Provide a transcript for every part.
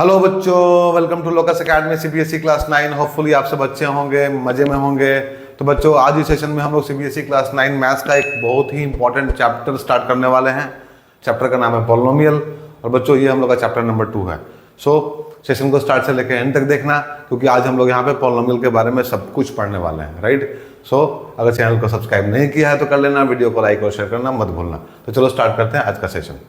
Hello बच्चों, welcome to locus academy CBSE class 9। Hopefully आप सब अच्छे होंगे, मजे में होंगे। तो बच्चों, आज इस सेशन में हम लोग सीबीएसई क्लास 9 मैथ्स का एक बहुत ही इंपॉर्टेंट चैप्टर स्टार्ट करने वाले हैं। चैप्टर का नाम है पॉलिनोमियल, और बच्चों ये हम लोग का चैप्टर नंबर 2 है। सो सेशन को स्टार्ट से लेकर एंड तक देखना, क्योंकि आज हम लोग यहाँ पे पॉलिनोमियल के बारे में सब कुछ पढ़ने वाले हैं, राइट। सो अगर चैनल को सब्सक्राइब नहीं किया है तो कर लेना, वीडियो को लाइक और शेयर करना मत भूलना। तो चलो स्टार्ट करते हैं आज का सेशन।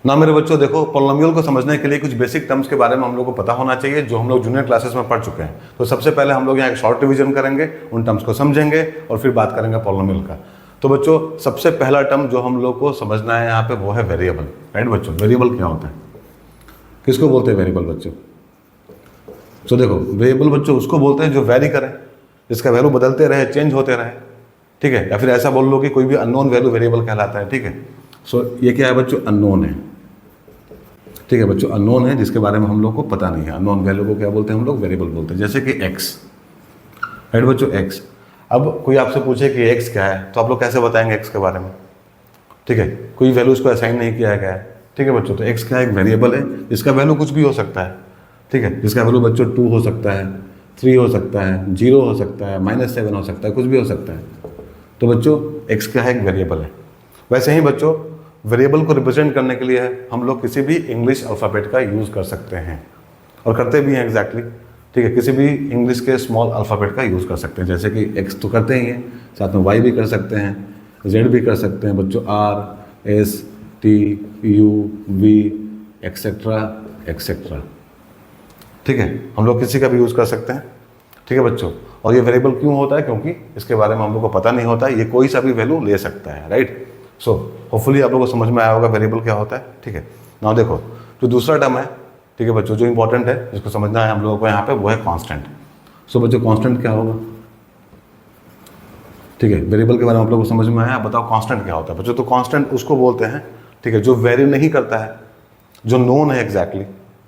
ना मेरे बच्चों, देखो, पॉलिनोमियल को समझने के लिए कुछ बेसिक टर्म्स के बारे में हम लोग को पता होना चाहिए, जो हम लोग जूनियर क्लासेस में पढ़ चुके हैं। तो सबसे पहले हम लोग यहाँ एक शॉर्ट रिवीजन करेंगे, उन टर्म्स को समझेंगे और फिर बात करेंगे पॉलिनोमियल का। तो बच्चों, सबसे पहला टर्म जो हम लोग को समझना है यहाँ पे वो है वेरिएबल, राइट बच्चों। वेरिएबल क्या होता है, किसको बोलते हैं वेरिएबल बच्चों? तो देखो, वेरिएबल बच्चों उसको बोलते हैं जो वेरी करे, जिसका वैल्यू बदलते रहे, चेंज होते रहे, ठीक है। या फिर ऐसा बोल लो कि कोई भी अननोन वैल्यू वेरिएबल कहलाता है, ठीक है। सो ये क्या है बच्चों? अननोन है, ठीक है बच्चों। अननोन है जिसके बारे में हम लोग को पता नहीं है। अननोन वैल्यू को क्या बोलते हैं हम लोग? वेरिएबल बोलते हैं। जैसे कि एक्स, राइट बच्चों, एक्स। अब कोई आपसे पूछे कि एक्स क्या है, तो आप लोग कैसे बताएंगे एक्स के बारे में? ठीक है, कोई वैल्यू उसको असाइन नहीं किया गया है, ठीक है बच्चों। तो एक्स क्या है? एक वेरिएबल है जिसका वैल्यू कुछ भी हो सकता है, ठीक है। जिसका वैल्यू बच्चों 2 हो सकता है, 3 हो सकता है, 0 हो सकता है, -7 हो सकता है, कुछ भी हो सकता है। तो बच्चों एक्स क्या है? एक वेरिएबल है। वैसे ही बच्चों, वेरिएबल को रिप्रेजेंट करने के लिए हम लोग किसी भी इंग्लिश अल्फ़ाबेट का यूज़ कर सकते हैं, और करते भी हैं एग्जैक्टली, ठीक है। किसी भी इंग्लिश के स्मॉल अल्फ़ाबेट का यूज़ कर सकते हैं, जैसे कि एक्स तो करते ही हैं, साथ में वाई भी कर सकते हैं, जेड भी कर सकते हैं बच्चों, R, S, T, U, V, etcetera etcetera, ठीक है। हम लोग किसी का भी यूज़ कर सकते हैं, ठीक है बच्चों। और ये वेरिएबल क्यों होता है? क्योंकि इसके बारे में हम लोग को पता नहीं होता है, ये कोई सा भी वैल्यू ले सकता है, राइट। सो होपफुली आप लोगों को समझ में आया होगा वेरिएबल क्या होता है, ठीक है। नाउ देखो, जो दूसरा टर्म है, ठीक है बच्चों, जो इंपॉर्टेंट है, जिसको समझना है हम लोगों को यहाँ पे, वो है कांस्टेंट। सो बच्चों, कांस्टेंट क्या होगा? ठीक है, वेरिएबल के बारे में आप लोगों को समझ में आया। बताओ कांस्टेंट क्या होता है बच्चों? तो कांस्टेंट उसको बोलते हैं, ठीक है, जो वेरी नहीं करता है, जो नोन है एग्जैक्टली,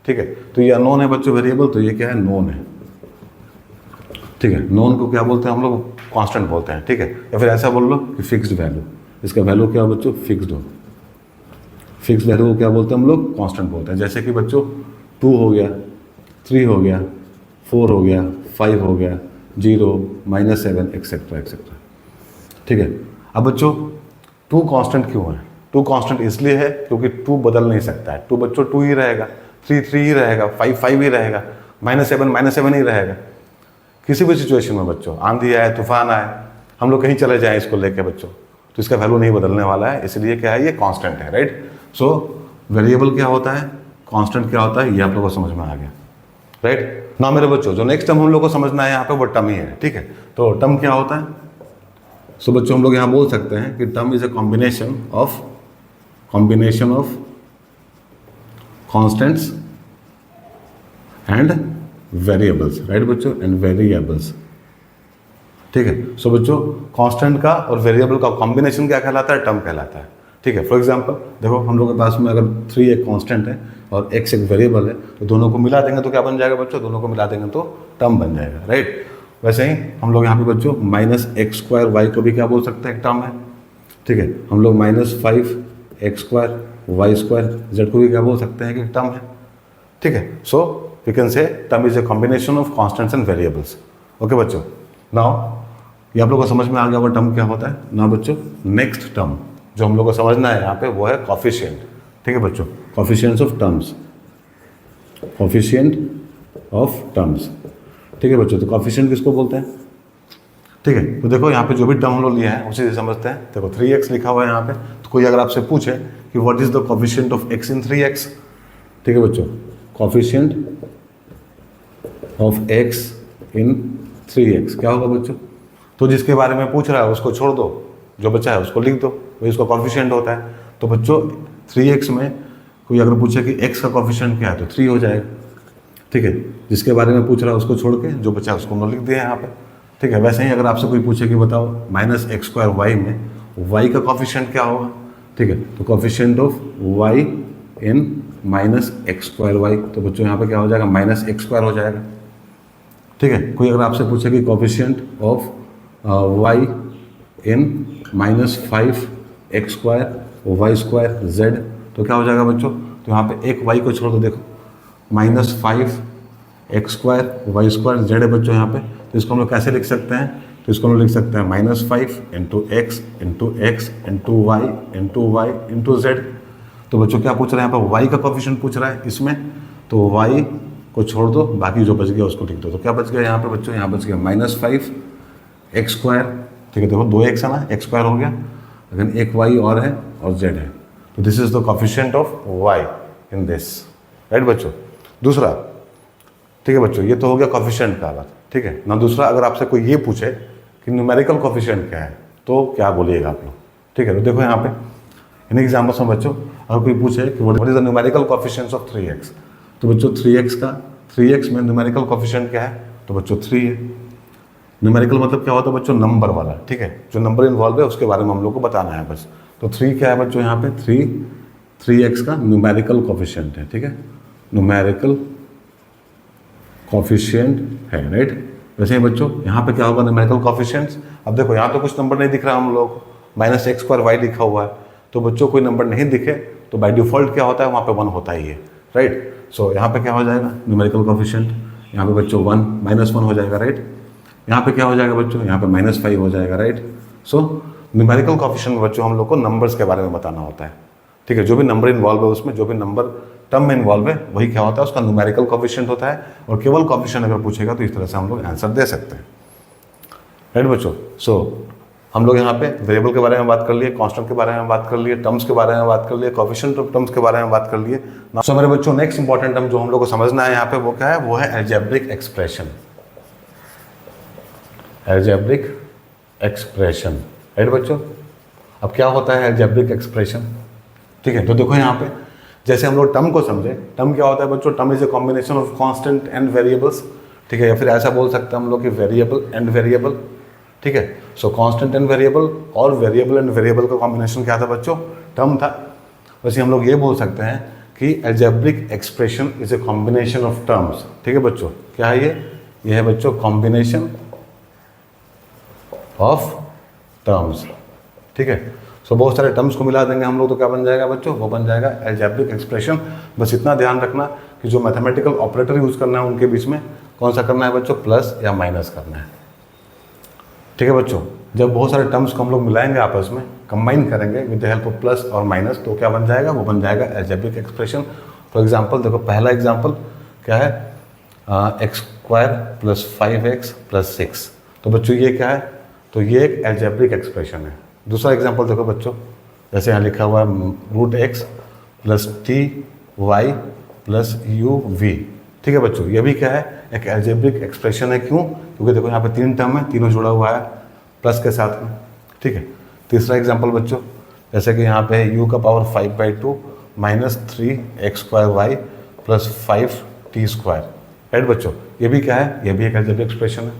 ठीक है। तो ये अननोन है बच्चों वेरिएबल, तो ये क्या है? नोन है, ठीक है। नोन को क्या बोलते हैं हम लोग? कांस्टेंट बोलते हैं, ठीक है। या फिर ऐसा बोल लो कि फिक्स्ड वैल्यू, इसका वैल्यू क्या हो बच्चों? फिक्स्ड हो। फिक्स वैल्यू को क्या बोलते हैं हम लोग? कांस्टेंट बोलते हैं। जैसे कि बच्चों 2 हो गया, 3 हो गया, 4 हो गया, 5 हो गया, 0, -7 एक्सेट्रा एक्सेट्रा, ठीक है। अब बच्चों 2 कांस्टेंट क्यों है? 2 कांस्टेंट इसलिए है क्योंकि 2 बदल नहीं सकता है। 2 बच्चों 2 ही रहेगा, 3 3 ही रहेगा, 5 5 ही रहेगा, -7 ही रहेगा। किसी भी सिचुएशन में बच्चों, आंधी आए, तूफान आए, हम लोग कहीं चले जाएं इसको लेके बच्चों, तो इसका वैल्यू नहीं बदलने वाला है, इसलिए क्या है? ये कांस्टेंट है, राइट। सो वेरिएबल क्या होता है, कांस्टेंट क्या होता है, ये आप लोगों को समझ में आ गया, राइट। ना मेरे बच्चों, जो नेक्स्ट टर्म हम लोग को समझना है यहाँ पे, वो टर्म ही है, ठीक है। तो टर्म क्या होता है? सो बच्चों, हम लोग यहाँ बोल सकते हैं कि term is a combination of constants and variables, right बच्चों, एंड वेरिएबल्स, ठीक है। सो बच्चों, कांस्टेंट का और वेरिएबल का कॉम्बिनेशन क्या कहलाता है? टर्म कहलाता है, ठीक है। फॉर एग्जांपल देखो, हम लोग के पास में अगर 3 एक कांस्टेंट है और x एक वेरिएबल है, तो दोनों को मिला देंगे तो क्या बन जाएगा बच्चों? दोनों को मिला देंगे तो टर्म बन जाएगा, राइट। वैसे ही हम लोग यहाँ पे बच्चों -x² y को भी क्या बोल सकते हैं? एक टर्म है, ठीक है। हम लोग -5x² y² z को भी क्या बोल सकते हैं? कि एक टर्म है, ठीक है। So we can say term is a combination of constants and variables, okay बच्चों। नाउ ये आप लोग को समझ में आ गया वो टर्म क्या होता है ना बच्चों। नेक्स्ट टर्म जो हम लोग को समझना है यहाँ पे, वो है कॉफिशिएंट, ठीक है बच्चों। Coefficients of terms, coefficient of terms, ठीक है बच्चों। तो कॉफिशिएंट किसको बोलते हैं? ठीक है, तो देखो यहाँ पे जो भी टर्म हम लोग लिया है उसी से समझते हैं। देखो 3x लिखा हुआ है यहाँ पे, तो कोई अगर आपसे पूछे कि what is the coefficient of x in 3x, ठीक है बच्चों, coefficient of x in 3x क्या होगा बच्चों? तो जिसके बारे में पूछ रहा है उसको छोड़ दो, जो बचा है उसको लिख दो, वही उसका कॉफिशिएंट होता है। तो बच्चों 3x में कोई अगर पूछे कि x का कॉफिशिएंट क्या है, तो 3 हो जाएगा, ठीक है। जिसके बारे में पूछ रहा है उसको छोड़ के जो बचा है उसको हमने लिख दिया यहाँ पे, ठीक है। वैसे ही अगर आपसे कोई पूछे कि बताओ -x² y में y का कॉफिशिएंट क्या होगा, ठीक है, तो coefficient of y in -x² y, तो बच्चों यहाँ पे क्या हो जाएगा? -x² हो जाएगा, ठीक है। कोई अगर आपसे पूछे कि coefficient of y in -5x² y² z, तो क्या हो जाएगा बच्चों? तो यहाँ पे एक y को छोड़ दो, देखो -5 x² y² z है बच्चों यहाँ पे। तो इसको हम लोग कैसे लिख सकते हैं? तो इसको हम लोग लिख सकते हैं -5 × x × x × y × y × z। तो बच्चों क्या पूछ रहे हैं यहाँ पे? y का कोफिशिएंट पूछ रहा है इसमें, तो y को छोड़ दो, बाकी जो बच गया उसको लिख दो। तो क्या बच गया यहाँ पे बच्चों? यहाँ बच गया -5 x², ठीक है, देखो 2x है ना, x² हो गया, लेकिन एक y और है और z है, तो this is the coefficient of y in this, right बच्चों। दूसरा, ठीक है बच्चों, ये तो हो गया कोफिशिएंट का बात, ठीक है ना। दूसरा, अगर आपसे कोई ये पूछे कि न्यूमेरिकल कोफिशिएंट क्या है, तो क्या बोलिएगा आप लोग? ठीक है, तो देखो यहाँ पे इन एग्जाम्पल्स में बच्चों, अगर कोई पूछे कि what is the numerical coefficients of 3x, तो बच्चों 3x में न्यूमेरिकल कोफिशिएंट क्या है? तो बच्चों 3 है। न्यूमेरिकल मतलब क्या होता है बच्चों? नंबर वाला, ठीक है, जो नंबर इन्वॉल्व है उसके बारे में हम लोग को बताना है बस। तो 3 क्या है बच्चों यहाँ पे? 3x का न्यूमेरिकल कोफिशिएंट है, ठीक है, न्यूमेरिकल कोफिशिएंट है, राइट। वैसे ही बच्चों यहाँ पे क्या होगा? Numerical coefficients. अब देखो यहाँ तो कुछ नंबर नहीं दिख रहा हम लोग को, -x² y लिखा हुआ है, तो बच्चों कोई नंबर नहीं दिखे तो बाय डिफॉल्ट क्या होता है? वहाँ पे 1 होता ही है, राइट। सो यहाँ पे क्या हो जाएगा? न्यूमेरिकल कोफिशिएंट, यहाँ पे बच्चों 1 -1 हो जाएगा, राइट। यहाँ पे क्या हो जाएगा बच्चों? यहाँ पे -5 हो जाएगा, राइट। सो न्यूमेरिकल कोफिशिएंट में बच्चों हम लोग को नंबर्स के बारे में बताना होता है, ठीक है, जो भी नंबर इन्वॉल्व है उसमें, जो भी नंबर टर्म में इन्वॉल्व है वही क्या होता है? उसका न्यूमेरिकल कोफिशिएंट होता है। और केवल कोफिशिएंट अगर पूछेगा तो इस तरह से हम लोग आंसर दे सकते हैं, राइट बच्चों। सो हम लोग यहाँ पे वेरिएबल के बारे में बात कर लिए, कांस्टेंट के बारे में बात कर लिए, टर्म्स के बारे में बात कर लिए, कोफिशिएंट ऑफ टर्म्स के बारे में बात कर लिए। सो मेरे बच्चों, नेक्स्ट इंपॉर्टेंट टर्म जो हम लोग को समझना है यहाँ पे वो क्या है? वो है algebraic expression, algebraic expression, right बच्चों। अब क्या होता है अलजेब्रिक एक्सप्रेशन? ठीक है, तो देखो यहाँ पे जैसे हम लोग टर्म को समझे, टर्म क्या होता है बच्चों? Term is a combination of constant and variables, ठीक है, या फिर ऐसा बोल सकते हैं हम लोग कि वेरिएबल एंड वेरिएबल, ठीक है। सो कांस्टेंट एंड वेरिएबल और वेरिएबल एंड वेरिएबल का कॉम्बिनेशन क्या था बच्चों? टर्म था। वैसे हम लोग ये बोल सकते हैं कि algebraic expression is a combination of terms, ठीक है बच्चों। क्या है ये है बच्चों कॉम्बिनेशन ऑफ टर्म्स, ठीक है। सो बहुत सारे टर्म्स को मिला देंगे हम लोग तो क्या बन जाएगा बच्चों? वो बन जाएगा अलजेब्रिक एक्सप्रेशन। बस इतना ध्यान रखना कि जो मैथमेटिकल ऑपरेटर यूज करना है उनके बीच में कौन सा करना है बच्चों? प्लस या माइनस करना है, ठीक है बच्चों। जब बहुत सारे टर्म्स को हम लोग मिलाएंगे आपस में, कंबाइन करेंगे with the help of plus और माइनस, तो क्या बन जाएगा? वो बन जाएगा अलजेब्रिक एक्सप्रेशन। फॉर एग्जांपल देखो, पहला एग्जांपल क्या है? x² + 5x + 6, तो बच्चों ये क्या है? तो ये एक अलजेब्रिक एक्सप्रेशन है। दूसरा एग्जांपल देखो बच्चों, जैसे यहाँ लिखा हुआ है √x + ty + uv, ठीक है बच्चों, ये भी क्या है? एक अलजेब्रिक एक्सप्रेशन है। क्यों? क्योंकि देखो यहाँ पे 3 टर्म है, तीनों जुड़ा हुआ है प्लस के साथ में, ठीक है। तीसरा एग्जांपल बच्चों, जैसे कि यहाँ पे u⁵ 5/2 - 3x²y + 5t², राइट बच्चों, ये भी क्या है? ये भी एक अलजेब्रिक एक्सप्रेशन है,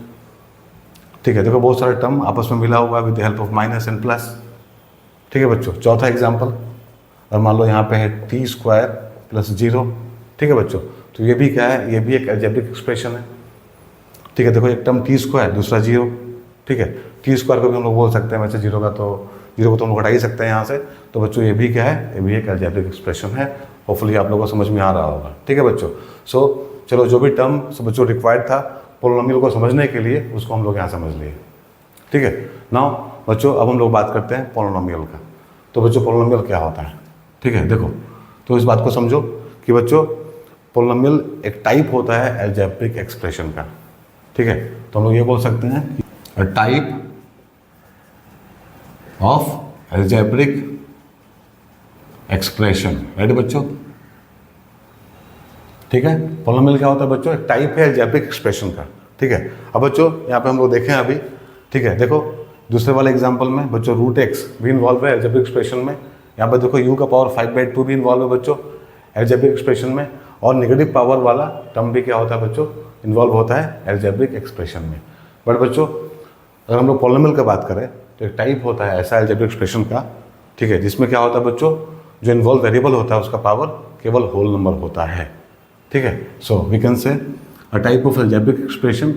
ठीक है। देखो बहुत सारे टर्म आपस में मिला हुआ है with the help of minus and plus, ठीक है बच्चों। चौथा एग्जांपल, और मान लो यहाँ पे है t² + 0, ठीक है बच्चों, तो ये भी क्या है? ये भी एक अलजेब्रिक एक्सप्रेशन है, ठीक है। देखो एक टर्म t², दूसरा 0, ठीक है। t² को भी हम लोग बोल सकते हैं, वैसे 0 को तो हम लोग हटा ही सकते हैं यहाँ से। तो बच्चों ये भी क्या है? ये भी एक अलजेब्रिक एक्सप्रेशन है। होपफुली आप लोगों को समझ में आ रहा होगा, ठीक है बच्चों। सो चलो, जो भी टर्म बच्चों रिक्वायर्ड था पोलिनोमियल को समझने के लिए, उसको हम लोग यहाँ समझ लिए, ठीक है। नाउ बच्चों, अब हम लोग बात करते हैं पोलिनोमियल का। तो बच्चों पोलिनोमियल क्या होता है, ठीक है। देखो, तो इस बात को समझो कि बच्चों पोलिनोमियल एक टाइप होता है अलजेब्रिक एक्सप्रेशन का, ठीक है। तो हम लोग ये बोल सकते हैं अ type of algebraic expression, right बच्चों, ठीक है। पोलिनोमियल क्या होता है बच्चों? एक टाइप है अलजेब्रिक एक्सप्रेशन का, ठीक है। अब बच्चों यहाँ पे हम लोग देखें अभी, ठीक है। देखो दूसरे वाले एग्जांपल में बच्चों √x भी इन्वॉल्व है अलजेब्रिक एक्सप्रेशन में। यहाँ पर देखो u⁵ 5/2 भी इन्वॉल्व है बच्चों अलजेब्रिक एक्सप्रेशन में, और नेगेटिव पावर वाला टर्म भी क्या होता है बच्चों? इन्वॉल्व होता है अलजेब्रिक एक्सप्रेशन में। बट बच्चों अगर हम लोग पोलिनोमियल की बात करें तो एक टाइप होता है ऐसा अलजेब्रिक एक्सप्रेशन का, ठीक है, जिसमें क्या होता है बच्चों? जो इन्वॉल्व वेरिएबल होता है उसका पावर केवल होल नंबर होता है, ठीक है। So we can say a type of algebraic expression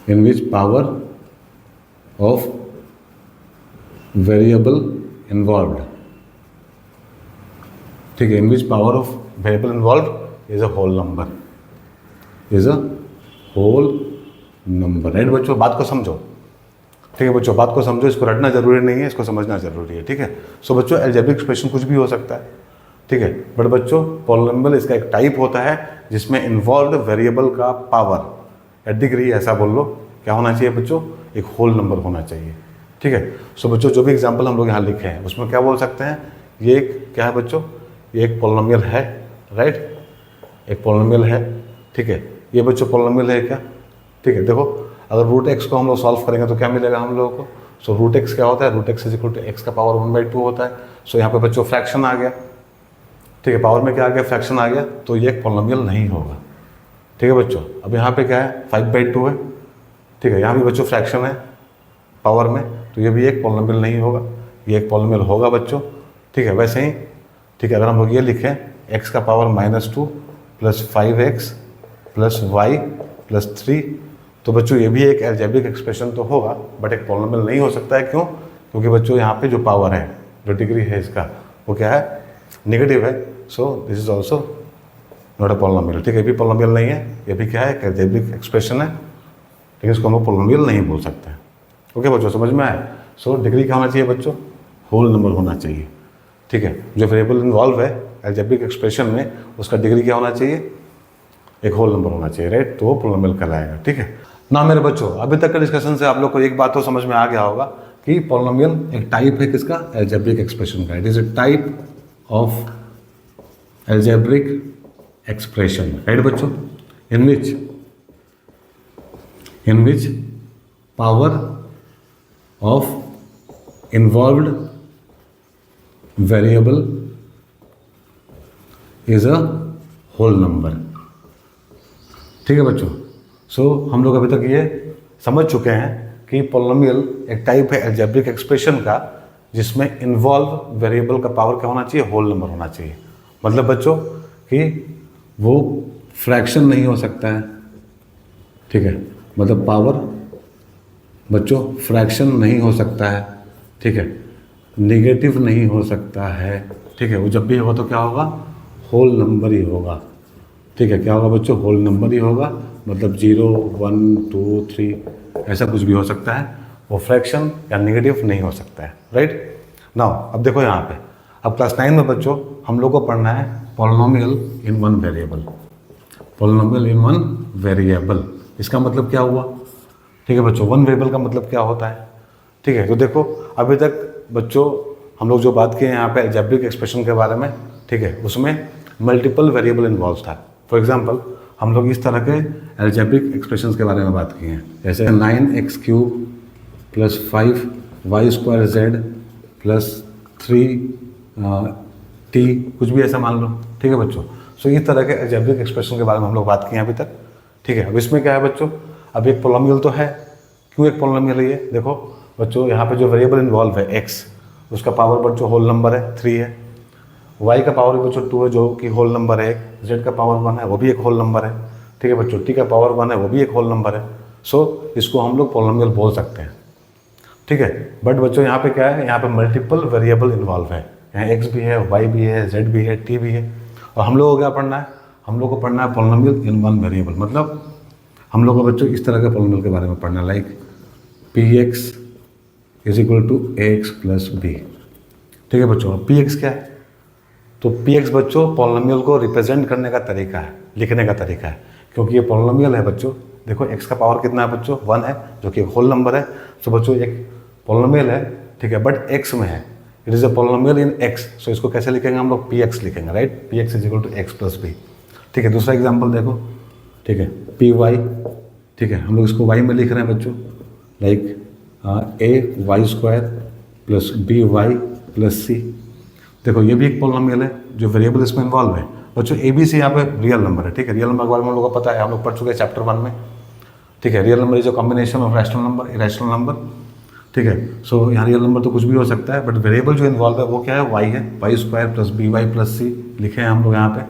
in which power of variable involved, ठीक है, in which power of variable involve is a whole number, is a whole number, right बच्चों। बात को समझो, ठीक है बच्चों, बात को समझो, इसको रटना जरूरी नहीं है, इसको समझना जरूरी है, ठीक है। सो बच्चों अलजेब्रिक एक्सप्रेशन कुछ भी हो सकता है, ठीक है, बट बच्चों पॉलिनोमियल इसका एक टाइप होता है जिसमें इन्वॉल्व वेरिएबल का पावर या डिग्री, ऐसा बोल लो, क्या होना चाहिए बच्चों, एक होल नंबर होना चाहिए, ठीक है। सो बच्चों जो भी एग्जाम्पल हम लोग यहाँ लिखे हैं उसमें क्या बोल सकते हैं, ये एक क्या है बच्चों, ये एक पॉलिनोमियल है, राइट, एक पॉलिनोमियल है, ठीक है। ये बच्चों पॉलिनोमियल है क्या, ठीक है। देखो अगर रूट एक्स को हम लोग सॉल्व करेंगे तो क्या मिलेगा हम लोगों को, सो रूट एक्स क्या होता है, root x is equal to x का पावर 1/2 होता है। सो यहाँ पे बच्चों फ्रैक्शन आ गया, ठीक है, पावर में क्या आ गया, फ्रैक्शन आ गया, तो ये एक पॉलिनोमियल नहीं होगा, ठीक है बच्चों। अब यहाँ पे क्या है, 5/2 है, ठीक है, यहाँ भी बच्चों फ्रैक्शन है पावर में, तो ये भी एक पॉलिनोमियल नहीं होगा, ये एक पॉलिनोमियल होगा बच्चों, ठीक है। वैसे ही, ठीक है, अगर हम लोग ये लिखें x का पावर -2 + 5x + y + 3, तो बच्चों ये भी एक अलजेब्रिक एक्सप्रेशन तो होगा, बट एक पॉलिनोमियल नहीं हो सकता है। क्यों, क्योंकि बच्चों यहाँ पे जो पावर है, जो डिग्री है इसका, वो क्या है, नेगेटिव है। So this is also not a polynomial, ठीक है, ये भी पॉलिनोमियल नहीं है, ये भी क्या है, एक अलजेब्रिक एक्सप्रेशन है, लेकिन इसको हम लोग पॉलिनोमियल नहीं बोल सकते हैं। ओके बच्चों, समझ में आया। सो डिग्री क्या होना चाहिए बच्चों, होल नंबर होना चाहिए, ठीक है। जो वेरिएबल इन्वॉल्व है अलजेब्रिक एक्सप्रेशन में, उसका डिग्री क्या होना चाहिए, एक होल नंबर होना चाहिए, राइट, तो वो पॉलिनोमियल कहलाएगा, ठीक है ना। मेरे बच्चों अभी तक के डिस्कशन से आप लोग को एक बात तो समझ में आ गया होगा कि पॉलिनोमियल एक टाइप है किसका, अलजेब्रिक एक्सप्रेशन का। It is a type of algebraic expression, right बच्चों, in which power of involved variable is a whole number, ठीक है बच्चों। सो हम लोग अभी तक ये समझ चुके हैं कि पॉलिनोमियल एक टाइप है अलजेब्रिक एक्सप्रेशन का जिसमें इन्वॉल्व वेरिएबल का पावर क्या होना चाहिए, होल नंबर होना चाहिए। मतलब बच्चों कि वो फ्रैक्शन नहीं हो सकता है, ठीक है, मतलब पावर बच्चों फ्रैक्शन नहीं हो सकता है, ठीक है, नेगेटिव नहीं हो सकता है, ठीक है, वो जब भी होगा तो क्या होगा, होल नंबर ही होगा, ठीक है। क्या होगा बच्चों, होल नंबर ही होगा, मतलब 0, 1, 2, 3 ऐसा कुछ भी हो सकता है, वो फ्रैक्शन या नेगेटिव नहीं हो सकता है, राइट। नाउ अब देखो यहाँ पे, अब क्लास 9 में बच्चों हम लोग को पढ़ना है पॉलिनोमियल इन वन वेरिएबल, पॉलिनोमियल इन वन वेरिएबल। इसका मतलब क्या हुआ, ठीक है बच्चों, वन वेरिएबल का मतलब क्या होता है, ठीक है। तो देखो अभी तक बच्चों हम लोग जो बात किए यहाँ पे अलजेब्रिक एक्सप्रेशन के बारे में, ठीक है, उसमें मल्टीपल वेरिएबल इन्वॉल्व था। फॉर एग्जांपल हम लोग इस तरह के अलजेब्रिक एक्सप्रेशंस के बारे में बात किए हैं, जैसे 9x³ + 5y² z + 3t, कुछ भी ऐसा मान लो, ठीक है बच्चों। सो इस तरह के अलजेब्रिक एक्सप्रेशन के बारे में हम लोग बात किए हैं अभी तक, ठीक है। अब इसमें क्या है बच्चों, अब एक पॉलिनोमियल तो है, क्यों एक पॉलिनोमियल है ये, देखो बच्चों यहाँ पे जो वेरिएबल इन्वॉल्व है x, उसका पावर बच्चों होल नंबर है 3 है, y का पावर बच्चों 2 है जो कि होल नंबर है, z का पावर 1 है वो भी एक होल नंबर है, ठीक है बच्चों, t का पावर 1 है वो भी एक होल नंबर है। सो इसको हम लोग पॉलिनोमियल बोल सकते हैं, ठीक है। बट बच्चों यहाँ पे क्या है, यहाँ पे मल्टीपल वेरिएबल इन्वॉल्व है, यहाँ x भी है, y भी है, z भी है, t भी है, और हम लोग को क्या पढ़ना है, हम लोग को पढ़ना है पॉलिनोमियल इन वन वेरिएबल। मतलब हम लोग को बच्चों इस तरह के पॉलिनोमियल के बारे में पढ़ना, लाइक px = ax + b, ठीक है बच्चों। px क्या है, तो px बच्चों पॉलिनोमियल को रिप्रेजेंट करने का तरीका है, लिखने का तरीका है, क्योंकि ये पॉलिनोमियल है बच्चों। देखो x का पावर कितना है बच्चों, 1 है, जो कि एक होल नंबर है। सो बच्चों एक पॉलिनोमियल है, ठीक है, बट x में है, it is a polynomial in x। सो इसको कैसे लिखेंगे हम लोग, px लिखेंगे, राइट, px = x + b, ठीक है। दूसरा एग्जाम्पल देखो, ठीक है, py, ठीक है, हम लोग इसको y में लिख रहे हैं बच्चों, लाइक ay² + by + c। देखो ये भी एक पॉलिनोमियल है, जो वेरिएबल इसमें इन्वॉल्व है बच्चों। ए बी सी यहाँ पे रियल नंबर है, ठीक है, रियल नंबर के बारे में हम लोग को पता है, हम लोग पढ़ चुके हैं चैप्टर 1 में, ठीक है। Real number is a combination of rational number, irrational number, ठीक है। सो यहाँ रियल नंबर तो कुछ भी हो सकता है, बट वेरिएबल जो इन्वॉल्व है वो क्या है, y है, y² + by + c लिखे हैं हम लोग यहाँ पे,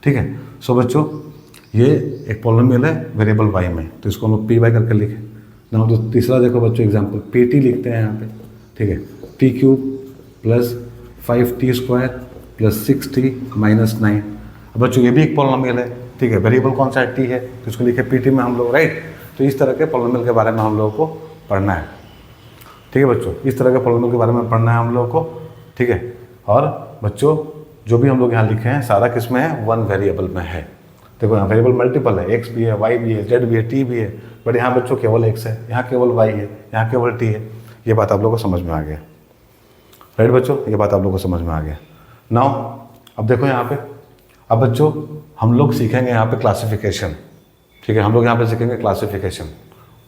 ठीक है। सो बच्चों ये एक पॉलिनोमियल है वेरिएबल y में, तो इसको हम लोग py करके लिखें ना। तो तीसरा देखो बच्चों एग्जाम्पल, pt लिखते हैं यहाँ पे, ठीक है, t³ + 5t² + 6t - 9। अब बच्चों ये भी एक पॉलिनोमियल है, ठीक है। वेरिएबल कौन सा है, टी है, तो इसको लिखे पीटी में हम लोग, राइट। तो इस तरह के पॉलिनोमियल के बारे में हम लोगों को पढ़ना है, ठीक है बच्चों। इस तरह के पॉलिनोमियल के बारे में पढ़ना है हम लोगों को, ठीक है। और बच्चों जो भी हम लोग यहाँ लिखे हैं सारा किस में है, वन वेरिएबल में है। देखो यहाँ वेरिएबल मल्टीपल है, एक्स भी है, वाई भी है, जेड भी है, टी भी है, बट यहाँ बच्चों केवल एक्स है, यहाँ केवल वाई है, यहाँ केवल टी है। ये बात आप लोगों को समझ में आ गया, राइट बच्चों, ये बात आप लोगों को समझ में आ गया। नाउ अब देखो यहाँ पे, अब बच्चों हम लोग सीखेंगे यहाँ पे क्लासिफिकेशन, ठीक है। हम लोग यहाँ पे सीखेंगे क्लासिफिकेशन,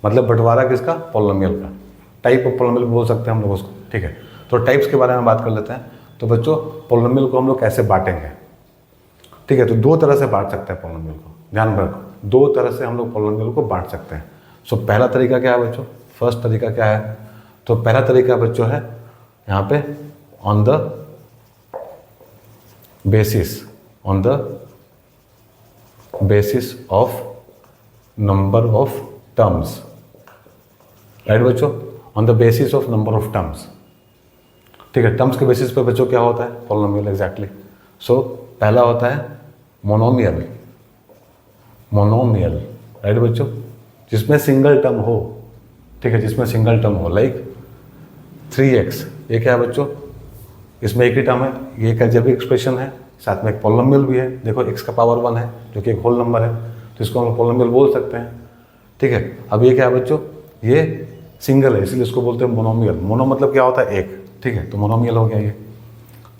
मतलब बंटवारा किसका, पॉलिनोमियल का। टाइप ऑफ पॉलिनोमियल बोल सकते हैं हम लोग उसको, ठीक है। तो टाइप्स के बारे में बात कर लेते हैं। तो बच्चों पॉलिनोमियल को हम लोग कैसे बांटेंगे, ठीक है। तो दो तरह से बांट सकते हैं पॉलिनोमियल को, ध्यान में रखो, दो तरह से हम लोग पॉलिनोमियल को बांट सकते हैं। सो पहला तरीका क्या है बच्चों, फर्स्ट तरीका क्या है, तो पहला तरीका बच्चों है यहाँ पे on the basis of number of terms, right बच्चों, on the basis of number of terms, ठीक है। टर्म्स के बेसिस पे बच्चों क्या होता है, पॉलिनोमियल, एग्जैक्टली। सो पहला होता है मोनोमियल, राइट बच्चों, जिसमें सिंगल टर्म हो, ठीक है, जिसमें सिंगल टर्म हो, लाइक 3x, ये क्या है बच्चों, इसमें एक ही टर्म है, ये एक अलजेब्रिक एक्सप्रेशन है, साथ में एक पॉलिनोमियल भी है। देखो x का पावर 1 है जो कि एक होल नंबर है, तो इसको हम पॉलिनोमियल बोल सकते हैं, ठीक है। अब ये क्या है बच्चों, ये सिंगल है, इसलिए इसको बोलते हैं मोनोमियल। मोनो मतलब क्या होता है, एक, ठीक है, तो मोनोमियल हो गया ये,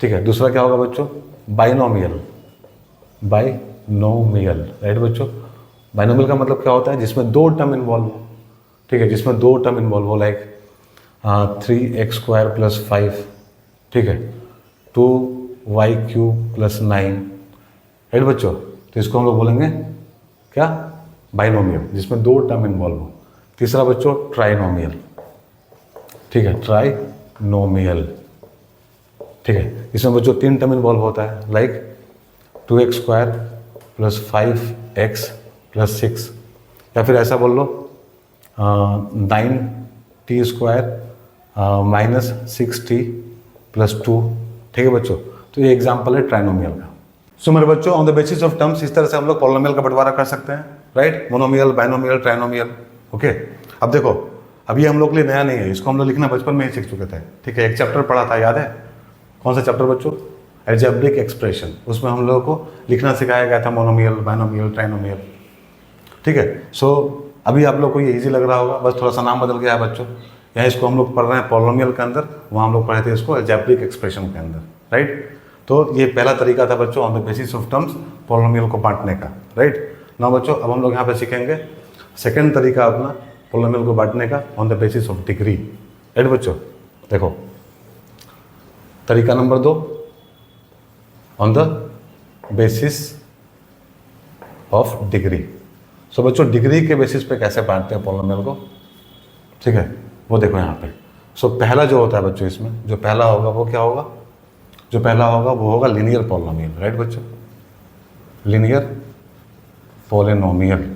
ठीक है। दूसरा क्या होगा बच्चों, बाइनोमियल, राइट बच्चों। बाइनोमियल का मतलब क्या होता है, जिसमें दो टर्म इन्वॉल्व हो, ठीक है, जिसमें दो टर्म इन्वॉल्व हो, लाइक 3x² + 5, ठीक है, 2y³ + 9, राइट बच्चों। तो इसको हम लोग बोलेंगे क्या, बाइनोमियल, जिसमें दो टर्म इन्वॉल्व हो। तीसरा बच्चों ट्राइनोमियल, ठीक है, ट्राइनोमियल, ठीक है, इसमें बच्चों तीन टर्म इन्वॉल्व होता है, लाइक 2x² + 5x + 6, या फिर ऐसा बोल लो 9t² - 6t + 2, ठीक है बच्चों। तो ये एग्जाम्पल है ट्राइनोमियल का। सो मेरे बच्चों on the basis of terms इस तरह से हम लोग पॉलिनोमियल का बंटवारा कर सकते हैं, right, monomial, binomial, trinomial, okay. अब देखो, अब ये हम लोग के लिए नया नहीं है, इसको हम लोग लिखना बचपन में ही सीख चुके थे, ठीक है। एक चैप्टर पढ़ा था, याद है, कौन सा चैप्टर बच्चों, अलजेब्रिक एक्सप्रेशन, उसमें हम लोगों को लिखना सिखाया गया था मोनोमियल, बाइनोमियल, ट्राइनोमियल, ठीक है। सो अभी आप लोग को ये इजी लग रहा होगा, बस थोड़ा सा नाम बदल गया है बच्चों। यहाँ इसको हम लोग पढ़ रहे हैं पॉलिनोमियल के अंदर, वहाँ हम लोग पढ़े थे इसको अलजेब्रिक एक्सप्रेशन के अंदर, राइट। तो ये पहला तरीका था बच्चों on the basis of terms polynomial को बांटने का, राइट। ना बच्चों अब हम लोग यहाँ पे सीखेंगे सेकेंड तरीका अपना पॉलिनोमियल को बांटने का on the basis of degree, right बच्चों। देखो तरीका number 2, on the basis of degree. So बच्चों डिग्री के बेसिस पे कैसे बांटते हैं पॉलिनोमियल को, ठीक है, वो देखो यहाँ पे। सो पहला जो होता है बच्चों, इसमें जो पहला होगा वो क्या होगा, जो पहला होगा वो होगा लीनियर पॉलिनोमियल, राइट बच्चों, लीनियर पॉलिनोमियल,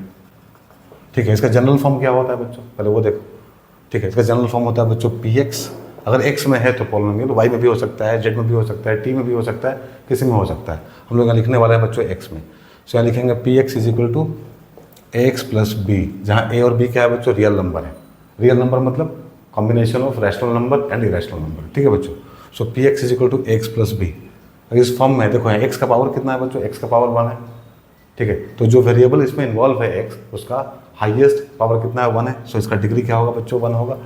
ठीक है। इसका जनरल फॉर्म क्या होता है बच्चों, पहले वो देखो, ठीक है। इसका जनरल फॉर्म होता है बच्चों px, अगर x में है तो पॉलिनोमियल y में भी हो सकता है, z में भी हो सकता है, t में भी हो सकता है, किसी में हो सकता है। हम लोग यहाँ लिखने वाले हैं बच्चों x में। सो यहाँ लिखेंगे px = ax + b, जहाँ a और b क्या है बच्चों, रियल नंबर है। रियल नंबर मतलब combination of rational number and irrational number, ठीक है बच्चों। सो px = ax + b, अगर इस फॉर्म में देखो यहाँ x का पावर कितना है बच्चों, x का पावर 1 है, ठीक है। तो जो वेरिएबल इसमें इन्वॉल्व है x, उसका हाईएस्ट पावर कितना है, 1 है। सो इसका डिग्री क्या होगा बच्चों, 1 होगा।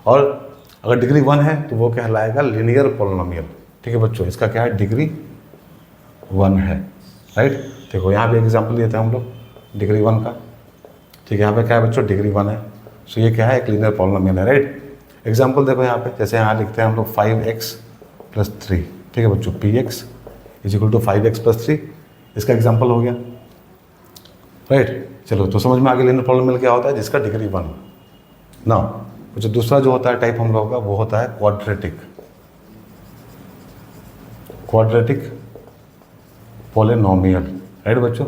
और अगर डिग्री 1 है तो वो कहलाएगा लीनियर पॉलिनोमियल, ठीक है बच्चों। इसका क्या है, डिग्री 1 है, राइट। देखो यहाँ पे एग्जाम्पल देते हैं हम लोग डिग्री 1 का, ठीक है। यहाँ पे क्या है बच्चों, डिग्री 1 है। सो ये क्या है, एक लीनियर पॉलिनोमियल है, राइट। एग्जाम्पल देखो यहाँ पे, जैसे यहाँ लिखते हैं हम लोग 5x + 3, ठीक है बच्चों, px = 5x + 3, इसका एग्जाम्पल हो गया, राइट। चलो तो समझ में आ गया लीनियर पॉलिनोमियल क्या होता है, जिसका डिग्री 1 ना। जो दूसरा जो होता है टाइप हम लोगों का, वो होता है क्वाड्रेटिक पॉलिनोमियल, राइट बच्चों।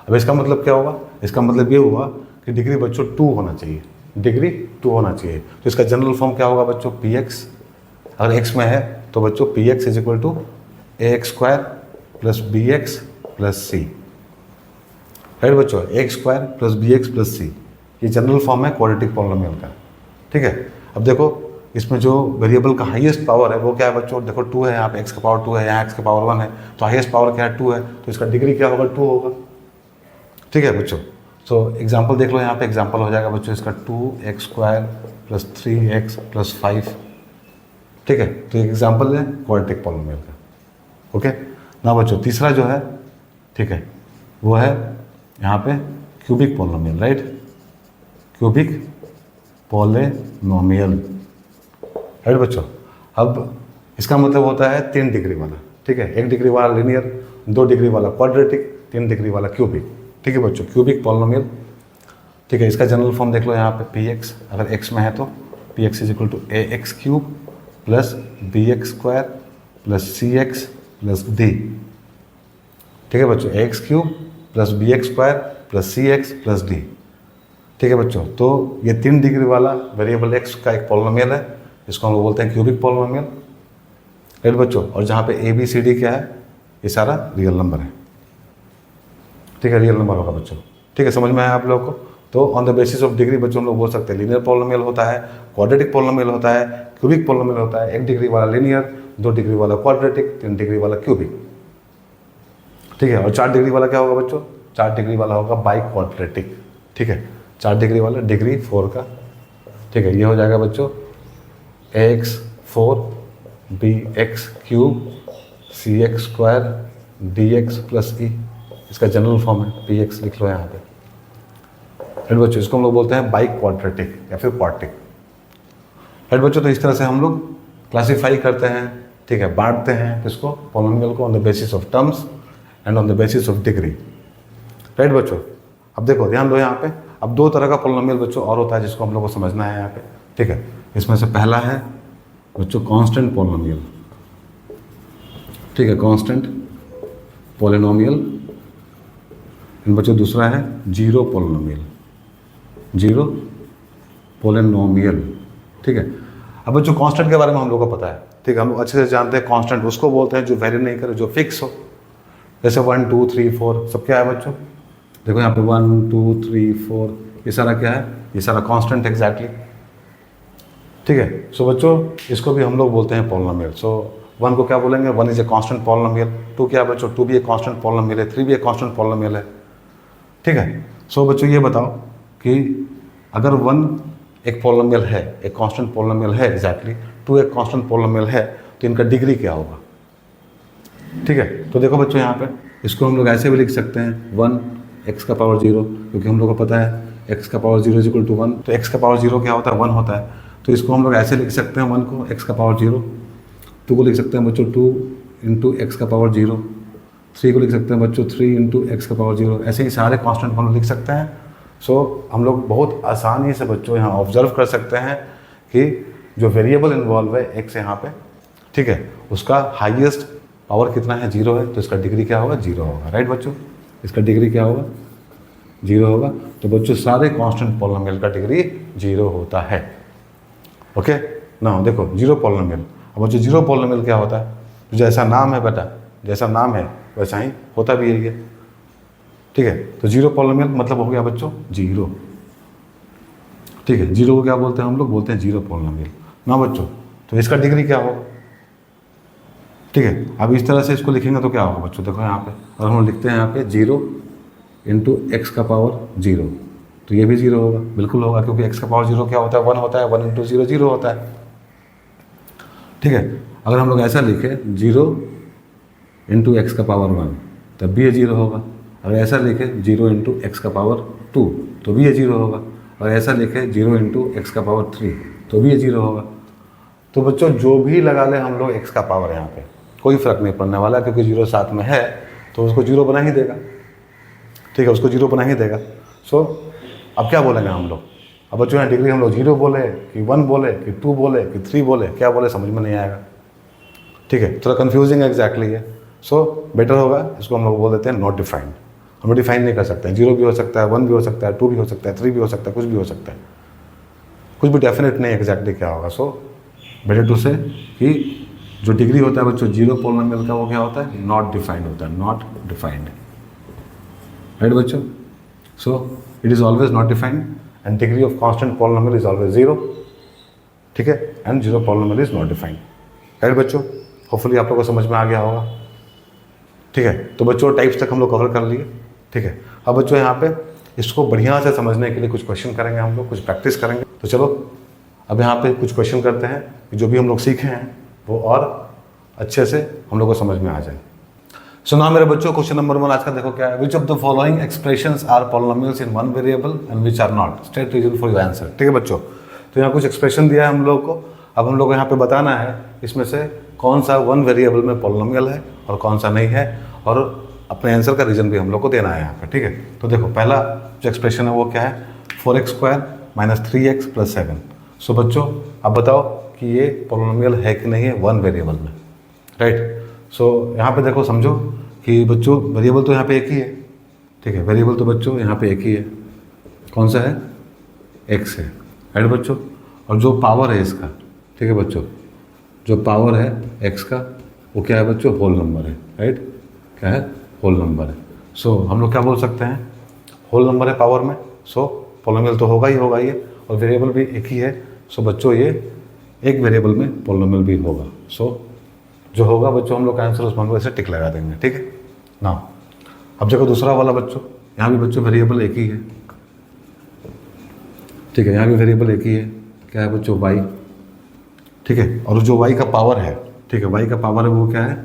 अब इसका मतलब क्या होगा, इसका मतलब ये हुआ कि डिग्री बच्चों 2 होना चाहिए, डिग्री 2 होना चाहिए। तो इसका जनरल फॉर्म क्या होगा बच्चों, px, अगर x में है तो बच्चों px = ax² + bx plus C, right बच्चों, X square plus B X plus C, ये जनरल फॉर्म है क्वाड्रेटिक पॉलिनोमियल का, ठीक है। अब देखो इसमें जो वेरिएबल का हाईएस्ट पावर है वो क्या है बच्चों, देखो 2 है, यहाँ पे x का पावर 2 है, यहाँ x का पावर 1 है, तो हाईएस्ट पावर क्या है 2 है, तो इसका डिग्री क्या होगा 2 होगा, ठीक है बच्चों। सो एग्जांपल देख लो, यहाँ पे एग्जांपल हो जाएगा बच्चों इसका 2x square plus 3x plus 5, ठीक है। तो एक एग्जांपल है क्वाड्रेटिक पॉलिनोमियल का, ओके ना बच्चों। तीसरा जो है, ठीक है, वो है यहाँ पे cubic polynomial, right, cubic polynomial, right बच्चों। अब इसका मतलब होता है 3 डिग्री वाला, ठीक है, 1 डिग्री वाला लीनियर, 2 डिग्री वाला क्वाड्रेटिक, 3 डिग्री वाला क्यूबिक, ठीक है बच्चों, क्यूबिक पॉलिनोमियल, ठीक है। इसका जनरल फॉर्म देख लो यहाँ पे px, अगर x में है तो px is equal to ax cube plus bx square plus cx plus d, ठीक है बच्चों, ax cube plus bx square plus cx plus d, ठीक है बच्चों। तो ये 3 डिग्री वाला वेरिएबल x का एक पॉलिनोमियल है, इसको हम लोग बोलते हैं क्यूबिक पॉलिनोमियल, राइट बच्चों। और जहाँ पे a b c d क्या है, ये सारा रियल नंबर है, ठीक है, रियल नंबर होगा बच्चों, ठीक है, समझ में आया आप लोगों को। तो on the basis of degree बच्चों हम लोग बोल सकते हैं लीनियर पॉलिनोमियल होता है, क्वाड्रेटिक पॉलिनोमियल होता है, क्यूबिक पॉलिनोमियल होता है, 1 डिग्री वाला लीनियर, 2 डिग्री वाला क्वाड्रेटिक, 3 डिग्री वाला क्यूबिक, ठीक है। और 4 डिग्री वाला क्या होगा बच्चों, 4 डिग्री वाला होगा बाई क्वाड्रेटिक, ठीक है, 4 डिग्री वाला डिग्री 4 का, ठीक है। ये हो जाएगा बच्चों ax 4 bx cube cx square dx plus e, इसका जनरल फॉर्म है, px लिख लो यहाँ पे, राइट बच्चों। इसको हम लोग बोलते हैं बाई क्वाड्रेटिक या फिर क्वाड्रिक, राइट बच्चों। तो इस तरह से हम लोग क्लासीफाई करते हैं, ठीक है, बांटते हैं किसको, पॉलिनोमियल को, on the basis of terms and on the basis of degree, right बच्चों। अब देखो ध्यान दो यहाँ पे, अब 2 तरह का पॉलिनोमियल बच्चों और होता है जिसको हम लोग को समझना है यहाँ पे, ठीक है। इसमें से पहला है बच्चों कांस्टेंट पॉलिनोमियल, ठीक है, कांस्टेंट पॉलिनोमियल, एंड बच्चों दूसरा है जीरो पॉलिनोमियल, जीरो पॉलिनोमियल, ठीक है। अब बच्चों कांस्टेंट के बारे में हम लोग को पता है, ठीक है, हम लोग अच्छे से जानते हैं कांस्टेंट उसको बोलते हैं जो वेरी नहीं करे, जो फिक्स हो, जैसे 1 2 3 4 सब क्या है बच्चों, देखो यहाँ पे 1 2 3 4 ये सारा क्या है, ये सारा कांस्टेंट एग्जैक्टली, ठीक है। सो बच्चों इसको भी हम लोग बोलते हैं पॉलिनोमियल। सो 1 को क्या बोलेंगे, 1 इज ए कांस्टेंट पॉलिनोमियल, 2 क्या है बच्चों, 2 भी एक कांस्टेंट पॉलिनोमियल है, 3 भी एक कांस्टेंट पॉलिनोमियल है, ठीक है। सो बच्चों ये बताओ कि अगर 1 एक पॉलिनोमियल है, एक कांस्टेंट पॉलिनोमियल है एग्जैक्टली, 2 एक कांस्टेंट पॉलिनोमियल है, तो इनका डिग्री क्या होगा, ठीक है। तो देखो बच्चों यहाँ पे इसको हम लोग ऐसे भी लिख सकते हैं 1 x का पावर 0, क्योंकि हम लोग को पता है x का पावर 0 इज इक्वल टू 1, तो x का पावर 0 क्या होता है, 1 होता है, तो इसको हम लोग ऐसे लिख सकते हैं 1 को x का पावर 0, 2 को लिख सकते हैं बच्चों 2 इंटू एक्स का पावर 0, 3 को लिख सकते हैं बच्चों 3 इंटू एक्स का पावर 0, ऐसे ही सारे कांस्टेंट हम लोग लिख सकते हैं। सो हम लोग बहुत आसानी से बच्चों यहाँ ऑब्जर्व कर सकते हैं कि जो वेरिएबल इन्वॉल्व है x यहाँ पे, ठीक है, उसका हाईएस्ट पावर कितना है, 0 है, तो इसका डिग्री क्या होगा, 0 होगा, राइट बच्चों, इसका डिग्री क्या होगा, 0 होगा। तो बच्चों सारे कांस्टेंट पॉलिनोमियल का डिग्री 0 होता है, ओके ना। देखो जीरो पॉलिनोमियल, अब बच्चों जीरो पॉलिनोमियल क्या होता है, जैसा नाम है बेटा, जैसा नाम है वैसा ही होता भी है ये, ठीक है। तो जीरो पॉलिनोमियल मतलब हो गया बच्चों 0, ठीक है, 0 को क्या बोलते हैं हम लोग, बोलते हैं जीरो पॉलिनोमियल ना बच्चों। तो इसका डिग्री क्या होगा, ठीक है। अब इस तरह से इसको लिखेंगे तो क्या होगा बच्चों, देखो यहाँ पे, और हम लिखते हैं यहाँ पे 0 इंटू एक्स का पावर 0, तो ये भी 0 होगा, बिल्कुल होगा, क्योंकि x का पावर 0 क्या होता है, 1 होता है, 1 इंटू 0 0 होता है, ठीक है। अगर हम लोग ऐसा लिखें 0 इंटू एक्स का पावर 1, तब भी ये 0 होगा। अगर ऐसा लिखें 0 इंटू एक्स का पावर 2, तो भी ये 0 होगा। अगर ऐसा लिखें 0 इंटू एक्स का पावर 3, तो भी ये 0 होगा। तो बच्चों जो भी लगा लें हम लोग x का पावर यहाँ पे, कोई फ़र्क नहीं पड़ने वाला, क्योंकि 0 साथ में है तो उसको 0 बना ही देगा, ठीक है, उसको 0 बना ही देगा। सो अब क्या बोलेंगे हम लोग, अब बच्चों यहाँ डिग्री हम लोग 0 बोले कि 1 बोले कि 2 बोले कि 3 बोले, क्या बोले समझ में नहीं आएगा, ठीक है, थोड़ा कन्फ्यूजिंग एग्जैक्टली है। सो बेटर होगा इसको हम लोग बोल देते हैं नॉट डिफाइंड, हम डिफाइन नहीं कर सकते हैं, 0 भी हो सकता है, 1 भी हो सकता है, 2 भी हो सकता है, 3 भी हो सकता है, कुछ भी हो सकता है, कुछ भी डेफिनेट नहीं एग्जैक्टली क्या होगा। सो बेटर टू से कि जो डिग्री होता है बच्चों जीरो पॉलिनोमियल का, वो क्या होता है, नॉट डिफाइंड होता है, नॉट डिफाइंड, राइट बच्चों। So it is always not defined and degree of constant polynomial is always 0, ठीक है, and 0 polynomial is not defined. Right बच्चों, होपफुली आप लोगों को समझ में आ गया होगा, ठीक है। तो बच्चों टाइप्स तक हम लोग कवर कर लिए, ठीक है। अब बच्चों यहाँ पे इसको बढ़िया से समझने के लिए कुछ क्वेश्चन करेंगे हम लोग, कुछ प्रैक्टिस करेंगे। तो चलो अब यहाँ पे कुछ क्वेश्चन करते हैं कि जो भी हम लोग सीखे हैं वो और अच्छे से हम लोग को समझ में आ जाए। सो नाउ मेरे बच्चों क्वेश्चन नंबर 1 आज का देखो क्या है। Which of the following expressions are polynomials in one variable and which are not, state reason for your answer. ठीक है बच्चों, तो यहाँ कुछ एक्सप्रेशन दिया है हम लोग को। अब हम लोग को यहाँ पे बताना है इसमें से कौन सा वन वेरिएबल में पॉलिनोमियल है और कौन सा नहीं है, और अपने आंसर का रीजन भी हम लोग को देना है यहाँ पे, ठीक है। तो देखो पहला जो एक्सप्रेशन है वो क्या है, 4x² - 3x + 7। सो बच्चों अब बताओ कि ये पॉलिनोमियल है कि नहीं है वन वेरिएबल में, राइट। सो यहाँ पे देखो समझो कि बच्चों वेरिएबल तो यहाँ पे एक ही है, ठीक है। वेरिएबल तो बच्चों यहाँ पे एक ही है, कौन सा है, x है, राइट बच्चों। और जो पावर है इसका, ठीक है बच्चों, जो पावर है x का वो क्या है बच्चों, होल नंबर है, राइट। क्या है, होल नंबर है। सो हम लोग क्या बोल सकते हैं, होल नंबर है पावर में, सो पॉलिनोमियल तो होगा ही होगा ये, और वेरिएबल भी एक ही है। सो बच्चों ये एक वेरिएबल में पॉलिनोमियल भी होगा। सो जो होगा बच्चों हम लोग का आंसर उसमें हम लोग ऐसे टिक लगा देंगे, ठीक है ना। अब देखो दूसरा वाला बच्चों, यहाँ भी बच्चों वेरिएबल एक ही है, ठीक है। यहाँ भी वेरिएबल एक ही है, क्या है बच्चों, y, ठीक है। और जो y का पावर है, ठीक है, y का पावर है वो क्या है,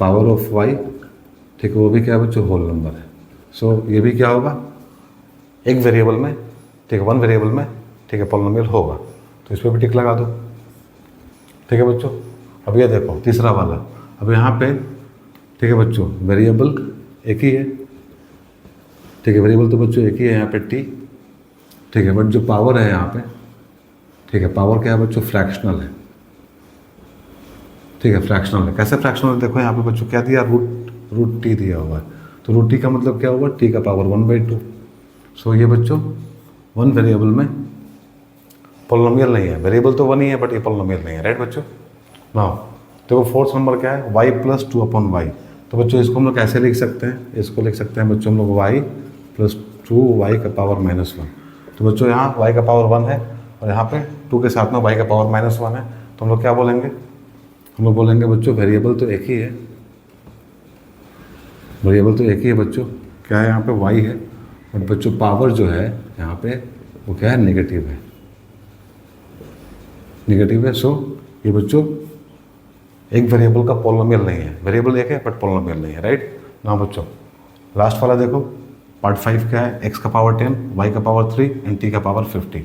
पावर ऑफ y, ठीक है, वो भी क्या है बच्चों, होल नंबर है। सो ये भी क्या होगा, एक वेरिएबल में, ठीक है, वन वेरिएबल में, ठीक है, पॉलिनोमियल होगा। तो इस पर भी टिक लगा दो, ठीक है बच्चों। अब ये देखो तीसरा वाला, अब यहाँ पे, ठीक है बच्चों, वेरिएबल एक ही है, ठीक है, वेरिएबल तो बच्चों एक ही है यहाँ पे t, ठीक है। बट जो पावर है यहाँ पे, ठीक है, पावर क्या है बच्चों, फ्रैक्शनल है, ठीक है, फ्रैक्शनल है। कैसे फ्रैक्शनल है, देखो यहाँ पे बच्चों क्या दिया, रूट टी दिया हुआ है। तो रूट टी का मतलब क्या हुआ, टी का पावर 1/2। सो ये बच्चों वन वेरिएबल में पॉलिनोमियल नहीं है, वेरिएबल तो वन ही है बट ये पॉलिनोमियल नहीं है, राइट बच्चों। नाउ देखो फोर्थ नंबर क्या है, y + 2/y। तो बच्चों इसको हम लोग कैसे लिख सकते हैं, इसको लिख सकते हैं बच्चों हम लोग y + 2y का पावर -1। तो बच्चों यहाँ y का पावर 1 है और यहाँ पे 2 के साथ में y का पावर -1 है। तो हम लोग क्या बोलेंगे, हम लोग बोलेंगे बच्चों वेरिएबल तो एक ही है, वेरिएबल तो एक ही है बच्चों, क्या है यहाँ पे y है, बट बच्चों पावर जो है यहाँ पे वो क्या है, नेगेटिव है, नेगेटिव है। सो ये बच्चों एक वेरिएबल का पॉलिनोमियल नहीं है, वेरिएबल एक है बट पॉलिनोमियल नहीं है, राइट ना बच्चों। लास्ट वाला देखो पार्ट 5 क्या है, x का पावर 10, y का पावर 3 एंड t का पावर 50,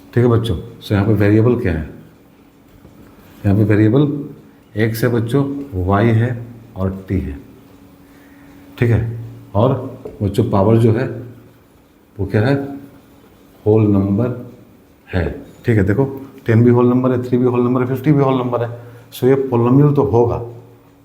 ठीक है बच्चों। सो यहाँ पे वेरिएबल क्या है, यहाँ पे वेरिएबल x है बच्चों, y है और t है, ठीक है। और बच्चों पावर जो है वो क्या है, होल नंबर है, ठीक है। देखो 10 भी होल नंबर है, 3 भी होल नंबर है, 50 भी होल नंबर है। सो ये पॉलिनोमियल तो होगा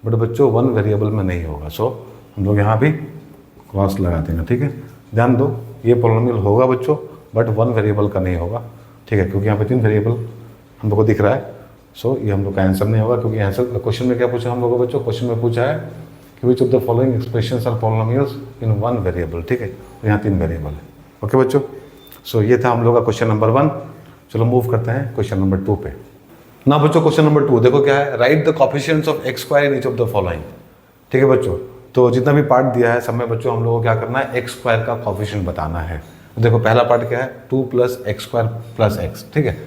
बट बच्चों वन वेरिएबल में नहीं होगा। सो हम लोग यहाँ भी क्रॉस लगा देंगे, ठीक है। ध्यान दो ये पॉलिनोमियल होगा बच्चों बट वन वेरिएबल का नहीं होगा, ठीक है, क्योंकि यहाँ पे 3 वेरिएबल हम लोग को दिख रहा है। सो ये हम लोग का आंसर नहीं होगा, क्योंकि आंसर क्वेश्चन में क्या पूछा हम लोग को बच्चों, क्वेश्चन में पूछा है कि which of the following expressions are polynomials in one variable, ठीक है। तो यहाँ 3 वेरिएबल है, ओके बच्चों। सो ये था हम लोग का क्वेश्चन नंबर 1। चलो मूव करते हैं क्वेश्चन नंबर 2 पे ना बच्चों। क्वेश्चन नंबर 2 देखो क्या है, right the coefficients of x² in each of the following, ठीक है बच्चों। तो जितना भी पार्ट दिया है सब में बच्चों हम लोगों को क्या करना है, x² का कोएफिशिएंट बताना है। तो देखो पहला पार्ट क्या है, 2 + x² + x, ठीक है।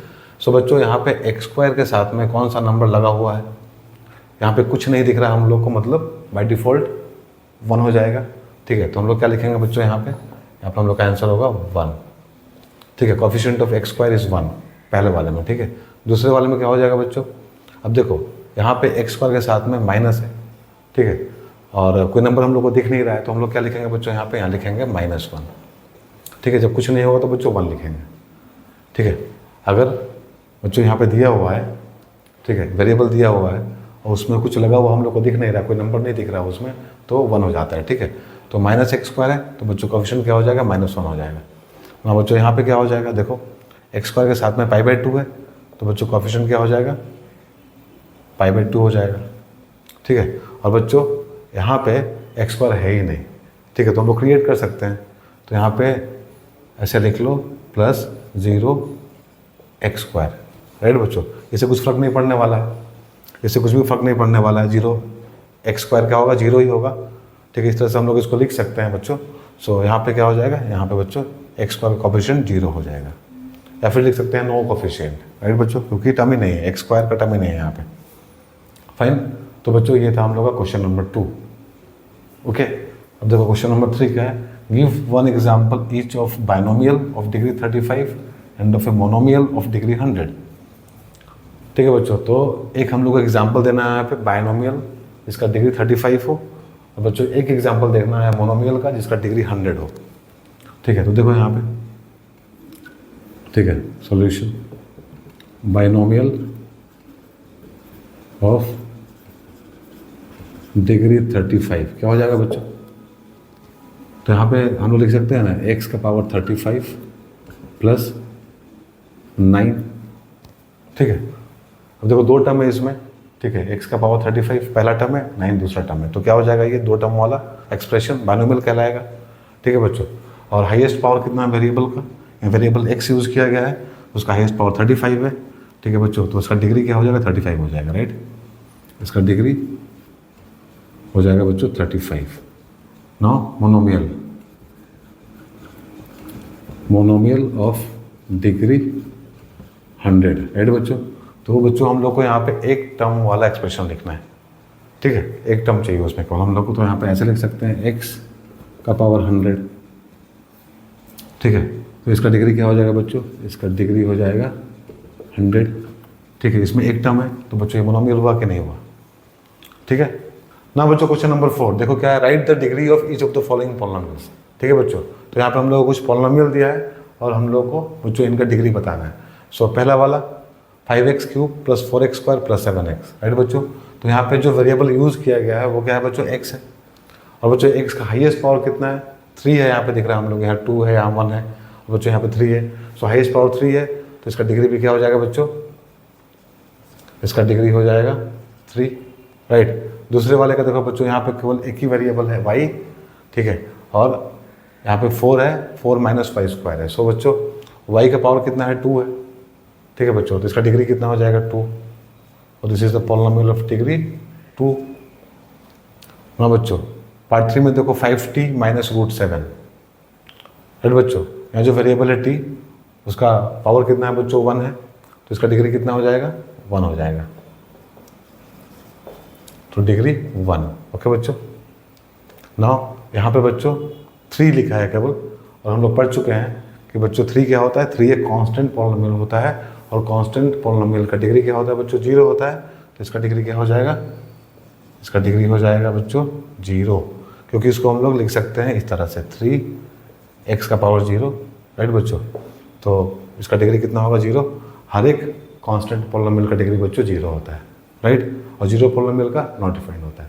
सो बच्चों यहाँ पे x² के साथ में कौन सा नंबर लगा हुआ है, यहाँ पे कुछ नहीं दिख रहा हम लोग को, मतलब बाय डिफ़ॉल्ट 1 हो जाएगा, ठीक है। तो हम लोग क्या लिखेंगे बच्चों, यहाँ पे हम लोग का आंसर होगा 1, ठीक है। कोएफिशिएंट ऑफ x² इज़ 1 पहले वाले में, ठीक है। दूसरे वाले में क्या हो जाएगा बच्चों, अब देखो यहाँ पे x² के साथ में माइनस है, ठीक है, और कोई नंबर हम लोग को दिख नहीं रहा है। तो हम लोग क्या लिखेंगे बच्चों, यहाँ लिखेंगे -1, ठीक है। जब कुछ नहीं होगा तो बच्चों 1 लिखेंगे, ठीक है। अगर बच्चों यहाँ पे दिया हुआ है, ठीक है, वेरिएबल दिया हुआ है और उसमें कुछ लगा हुआ हम लोग को दिख नहीं रहा, कोई नंबर नहीं दिख रहा है उसमें, तो 1 हो जाता है, ठीक है। तो -x² है तो बच्चों कोएफिशिएंट क्या हो जाएगा, -1 हो जाएगा। ना बच्चों यहाँ पे क्या हो जाएगा, देखो x² के साथ में π/2 है तो बच्चों कोएफिशिएंट क्या हो जाएगा, π/2 हो जाएगा, ठीक है। और बच्चों यहाँ पे x² है ही नहीं, ठीक है, तो हम लोग क्रिएट कर सकते हैं। तो यहाँ पे ऐसे लिख लो प्लस 0x², राइट बच्चों। इससे कुछ फर्क नहीं पड़ने वाला है, इससे कुछ भी फर्क नहीं पड़ने वाला है। 0x² क्या होगा, 0 ही होगा, ठीक है। इस तरह से हम लोग इसको लिख सकते हैं बच्चों। सो यहाँ पे क्या हो जाएगा, यहाँ पे बच्चों x² का कोफिशिएंट 0 हो जाएगा, या फिर लिख सकते हैं नो कोफिशिएंट, राइट बच्चों, क्योंकि टर्म ही नहीं है, x² का टर्म ही नहीं है यहाँ पे। फाइन। तो बच्चों ये था हम लोग का क्वेश्चन नंबर 2। ओके, अब देखो क्वेश्चन नंबर 3 क्या है। Give one example each of binomial of degree 35 end of a monomial of degree 100। ठीक है बच्चों, तो एक हम लोग को एग्जाम्पल देना है यहाँ पे बाइनोमियल जिसका डिग्री 35 हो, और बच्चों एक एग्जाम्पल देखना है मोनोमियल का जिसका डिग्री 100 हो। ठीक है, तो देखो यहाँ पे, ठीक है, सॉल्यूशन बाइनोमियल ऑफ डिग्री 35 क्या हो जाएगा बच्चों। तो यहाँ पे हम लोग लिख सकते हैं ना x का पावर 35 प्लस 9। ठीक है, अब देखो 2 टर्म है इसमें, ठीक है, x का पावर 35 पहला टर्म है, 9 दूसरा टर्म है, तो क्या हो जाएगा, ये 2 टर्म वाला एक्सप्रेशन बाइनोमियल कहलाएगा। ठीक है बच्चों, और हाईएस्ट पावर कितना है वेरिएबल का, वेरिएबल x यूज़ किया गया है, उसका हाईएस्ट पावर 35 है। ठीक है बच्चों, तो उसका डिग्री क्या हो जाएगा, 35 हो जाएगा, राइट। इसका डिग्री हो जाएगा बच्चों 35। Now monomial of degree 100, right बच्चों। तो बच्चों हम लोग को यहाँ पे एक टर्म वाला एक्सप्रेशन लिखना है। ठीक है, एक टर्म चाहिए उसमें कौन हम लोग को, तो यहाँ पे ऐसे लिख सकते हैं x का पावर 100। ठीक है, तो इसका डिग्री क्या हो जाएगा बच्चों, इसका डिग्री हो जाएगा 100। ठीक है, इसमें एक टर्म है, तो बच्चों ये मोनोमियल हुआ कि नहीं हुआ। ठीक है ना बच्चों, क्वेश्चन नंबर 4 देखो क्या है, right the degree of each of the following polynomials. ठीक है बच्चों, तो यहाँ पे हम लोग को कुछ पॉलिनोमियल दिया है और हम लोग को बच्चों इनका डिग्री बताना है। सो पहला वाला 5x³ plus 4x² plus 7x, right बच्चों। तो यहाँ पे जो वेरिएबल यूज़ किया गया है वो क्या है बच्चों, x है। और बच्चों x का हाईएस्ट पावर कितना है, 3 है, यहाँ पे दिख रहा है हम लोग, यहाँ 2 है, यहाँ 1 है, और बच्चों यहाँ पे 3 है। सो हाईएस्ट पावर 3 है, तो इसका डिग्री भी क्या हो जाएगा बच्चों, इसका डिग्री हो जाएगा 3, राइट। दूसरे वाले का देखो बच्चों, यहाँ पे केवल एक ही वेरिएबल है y, ठीक है, और यहाँ पे 4 है, 4 माइनस 5² है। सो बच्चों y का पावर कितना है, 2 है। ठीक है बच्चों, तो इसका डिग्री कितना हो जाएगा, 2, और this is the polynomial of degree 2। ना बच्चों पार्ट 3 में देखो 5t माइनस √7, राइट बच्चों। यहाँ जो वेरिएबल है t, उसका पावर कितना है बच्चों, 1 है, तो इसका डिग्री कितना हो जाएगा, 1 हो जाएगा, तो डिग्री 1। ओके बच्चों, नाउ यहाँ पे बच्चों 3 लिखा है केवल, और हम लोग पढ़ चुके हैं कि बच्चों 3 क्या होता है, 3 एक कांस्टेंट पॉलिनोमियल होता है, और कांस्टेंट पॉलिनोमियल का डिग्री क्या होता है बच्चों, 0 होता है। तो इसका डिग्री क्या हो जाएगा, इसका डिग्री हो जाएगा बच्चों 0, क्योंकि इसको हम लोग लिख सकते हैं इस तरह से 3x का पावर 0, राइट बच्चों। तो इसका डिग्री कितना होगा, 0। हर एक कांस्टेंट पॉलिनोमियल का डिग्री बच्चों 0 होता है, राइट, और 0 पॉलिनोमियल का नॉट डिफाइंड होता है।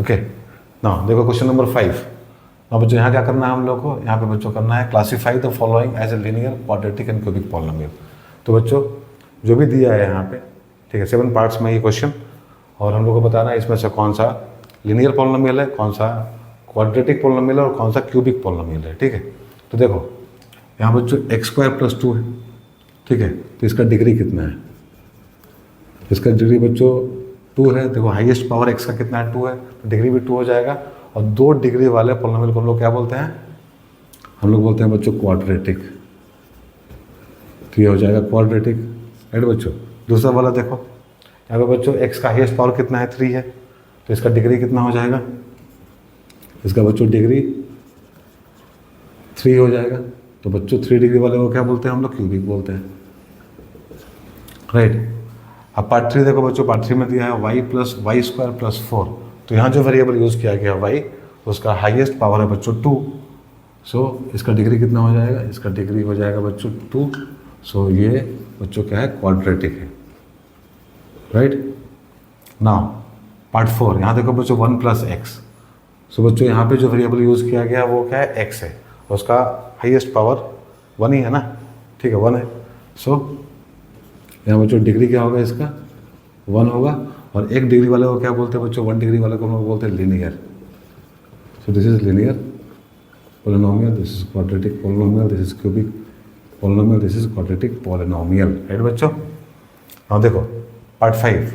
ओके, ना देखो क्वेश्चन नंबर 5। अब बच्चों यहाँ क्या करना है हम लोग को, यहाँ पे बच्चों करना है classify the following as a linear, quadratic and cubic polynomial. तो बच्चों जो भी दिया है यहाँ पे, ठीक है, 7 पार्ट्स में ये क्वेश्चन, और हम लोग को बताना है इसमें से कौन सा लीनियर पॉलिनोमियल है, कौन सा क्वाड्रेटिक पॉलिनोमियल है, और कौन सा क्यूबिक पॉलिनोमियल है। ठीक है, तो देखो यहाँ बच्चों x² प्लस 2 है, ठीक है, तो इसका डिग्री कितना है, इसका डिग्री बच्चों 2 है। देखो हाईएस्ट पावर x का कितना है, 2 है, तो डिग्री भी 2 हो जाएगा। और 2 डिग्री वाले पॉलिनोमियल को हम लोग क्या बोलते हैं, हम लोग बोलते हैं बच्चों क्वाड्रेटिक। तो ये हो जाएगा क्वाड्रेटिक, राइट बच्चों। दूसरा वाला देखो यहाँ पे बच्चों x का हाईएस्ट पावर कितना है, 3 है, तो इसका डिग्री कितना हो जाएगा, इसका बच्चों डिग्री 3 हो जाएगा। तो बच्चों 3 डिग्री वाले को क्या बोलते हैं हम लोग, क्यूबिक बोलते हैं, राइट। अब पार्ट 3 देखो बच्चों, पार्ट 3 में दिया है y प्लस y² प्लस 4। तो यहाँ जो वेरिएबल यूज़ किया गया y, उसका हाईएस्ट पावर है बच्चों 2। सो इसका डिग्री कितना हो जाएगा, इसका डिग्री हो जाएगा बच्चों 2। सो ये बच्चों क्या है, क्वाड्रेटिक है, राइट। नाउ पार्ट 4, यहाँ देखो बच्चों 1 प्लस x। सो बच्चों यहाँ पे जो वेरिएबल यूज़ किया गया वो क्या है, x है, उसका हाईएस्ट पावर 1 ही है ना, ठीक है, 1 है। सो यहाँ बच्चों डिग्री क्या होगा, इसका 1 होगा। और 1 डिग्री वाले को क्या बोलते हैं बच्चों, 1 डिग्री वाले को हम लोग बोलते हैं linear, So this is linear polynomial, this is quadratic polynomial, this is cubic polynomial, this is quadratic polynomial. Right बच्चों? हाँ देखो पार्ट 5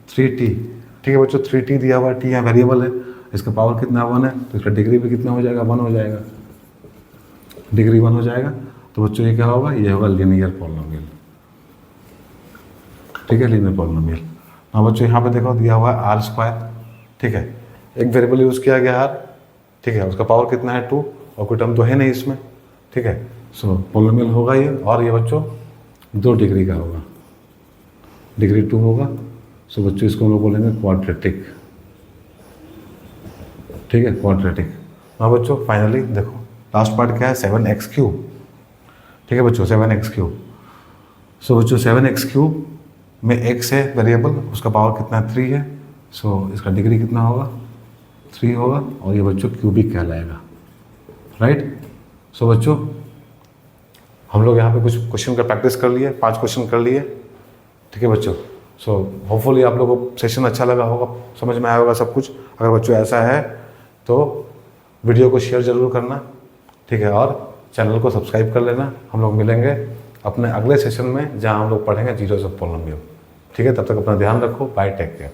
3t, ठीक है बच्चों, 3t दिया हुआ है, t यहाँ वेरिएबल है, इसका पावर कितना 1 है, तो इसका डिग्री भी कितना हो जाएगा 1 हो जाएगा, डिग्री 1 हो जाएगा। तो बच्चों ये क्या होगा, ये होगा लीनियर पॉलिनोमियल, ठीक है, लीनियर पॉलिनोमियल। हाँ बच्चों यहाँ पे देखो दिया हुआ है आर स्क्वायर, ठीक है, एक वेरिएबल यूज़ किया गया आर, ठीक है, उसका पावर कितना है 2 और कोई टर्म तो है नहीं इसमें, ठीक है। सो पॉलिनोमियल होगा ये, और ये बच्चों 2 डिग्री का होगा, डिग्री 2 होगा। सो बच्चों इसको हम लोग बोलेंगे क्वाड्रेटिक, ठीक है, क्वाड्रेटिक। हाँ बच्चों फाइनली देखो लास्ट पार्ट क्या है 7x3, ठीक है बच्चों 7x3। सो बच्चों 7x3 में x है वेरिएबल, उसका पावर कितना 3 है, सो इसका डिग्री कितना होगा 3 होगा, और ये बच्चों क्यूबिक कहलाएगा, राइट। सो बच्चों हम लोग यहाँ पे कुछ क्वेश्चन का प्रैक्टिस कर लिए, 5 क्वेश्चन कर लिए, ठीक है बच्चों। सो होपफुली आप लोगों को सेशन अच्छा लगा होगा, समझ में आया होगा सब कुछ। अगर बच्चों ऐसा है तो वीडियो को शेयर ज़रूर करना, ठीक है, और चैनल को सब्सक्राइब कर लेना। हम लोग मिलेंगे अपने अगले सेशन में जहाँ हम लोग पढ़ेंगे जीरोस ऑफ पॉलिनोमियल, ठीक है। तब तक अपना ध्यान रखो, बाय, टेक केयर।